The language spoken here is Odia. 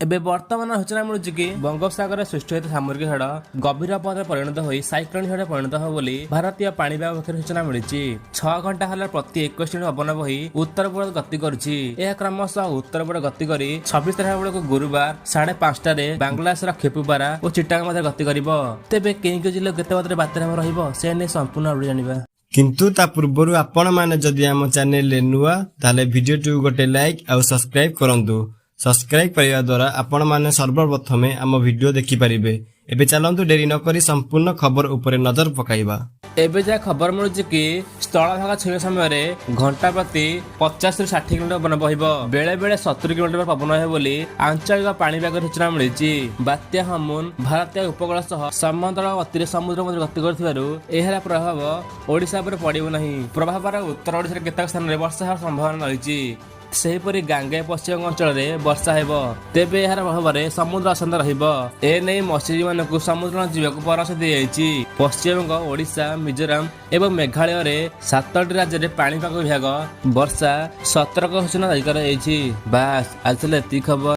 ଏବେ ବର୍ତ୍ତମାନ ସୂଚନା ମିଳୁଛି କି ବଙ୍ଗୋପସାଗରରେ ସୃଷ୍ଟି ହୋଇଥିବା ସାମୁଦ୍ରିକ ଝଡ଼ ଗଭୀର ପଥରେ ପରିଣତ ହୋଇ ସାଇକ୍ଲୋନ ଝଡ଼ରେ ପରିଣତ ହେବ ବୋଲି ଭାରତୀୟ ପାଣିପାଗ ପକ୍ଷରୁ ସୂଚନା ମିଳିଛି। 6 ଘଣ୍ଟା ହେଲା ପ୍ରତି 21 କିଲୋମିଟର ପବନ ବହି ଉତ୍ତର ପୂର୍ବ ଗତି କରୁଛି। ଏହା କ୍ରମଶଃ ଉତ୍ତର ପୂର୍ବ ଗତି କରି 26 ତାରିଖ ବେଳକୁ ଗୁରୁବାର 5:30ରେ ବାଂଲାଦେଶର ଖେପୁପାରା ଓ ଚିଟାଗଂ ମଧ୍ୟରେ ଗତି କରିବ। ତେବେ କେଉଁ କେଉଁ ଜିଲ୍ଲା କେତେ ମାତ୍ରାରେ ବାତ୍ୟା ରହିବ ସେ ନେଇ ସମ୍ପୂର୍ଣ୍ଣ ଭାବରେ ଜାଣିବା। କିନ୍ତୁ ତା ପୂର୍ବରୁ ଆପଣ ମାନେ ଯଦି ଆମ ଚ୍ୟାନେଲରେ ନୂଆ ତାହେଲେ ଭିଡିଓଟିକୁ ଗୋଟେ ଲାଇକ୍ ଆଉ ସବସ୍କ୍ରାଇବ କରନ୍ତୁ। ସବସ୍କ୍ରାଇବ କରିବା ଦ୍ୱାରା ଆପଣ ମାନେ ସର୍ବପ୍ରଥମେ ଆମ ଭିଡିଓ ଦେଖିପାରିବେ। ଏବେ ଚାଲନ୍ତୁ ଡେରି ନକରି ସମ୍ପୂର୍ଣ୍ଣ ଖବର ଉପରେ ନଜର ପକାଇବା। ଏବେ ଯାହା ଖବର ମିଳୁଛି କି ସ୍ଥଳଭାଗ ଛୁଇଁବା ସମୟରେ ଘଣ୍ଟା ପ୍ରତି 50ରୁ 60 କିଲୋମିଟର ପବନ ବହିବ। ବେଳେ ବେଳେ 70 କିଲୋମିଟର ପବନ ହେବ ବୋଲି ଆଞ୍ଚଳିକ ପାଣିପାଗ ସୂଚନା ମିଳିଛି। ବାତ୍ୟା ହମୁନ ଭାରତୀୟ ଉପକୂଳ ସହ ସମତଳ ଗତିରେ ସମୁଦ୍ର ମଧ୍ୟରେ ଗତି କରୁଥିବାରୁ ଏହାର ପ୍ରଭାବ ଓଡ଼ିଶା ଉପରେ ପଡ଼ିବ ନାହିଁ। ପ୍ରଭାବର ଉତ୍ତର ଓଡ଼ିଶାର କେତେକ ସ୍ଥାନରେ ବର୍ଷା ହେବାର ସମ୍ଭାବନା ରହିଛି। ସେହିପରି ଗାଙ୍ଗେୟ ପଶ୍ଚିମ ଅଞ୍ଚଳରେ ବର୍ଷା ହେବ। ତେବେ ଏହାର ପ୍ରଭାବରେ ସମୁଦ୍ର ଅଶାନ୍ତ ରହିବ। ଏନେଇ ମତ୍ସ୍ୟଜୀବୀମାନଙ୍କୁ ସମୁଦ୍ର ଯିବାକୁ ପରାମର୍ଶ ଦିଆଯାଇଛି। ପଶ୍ଚିମବଙ୍ଗ, ଓଡ଼ିଶା, ମିଜୋରାମ ଏବଂ ମେଘାଳୟରେ 7ଟି ରାଜ୍ୟରେ ପାଣିପାଗ ବିଭାଗ ବର୍ଷା ସତର୍କ ସୂଚନା ଜାରି କରାଯାଇଛି। ବାସ୍ ଆଜି ଥିଲା ଏତିକି ଖବର।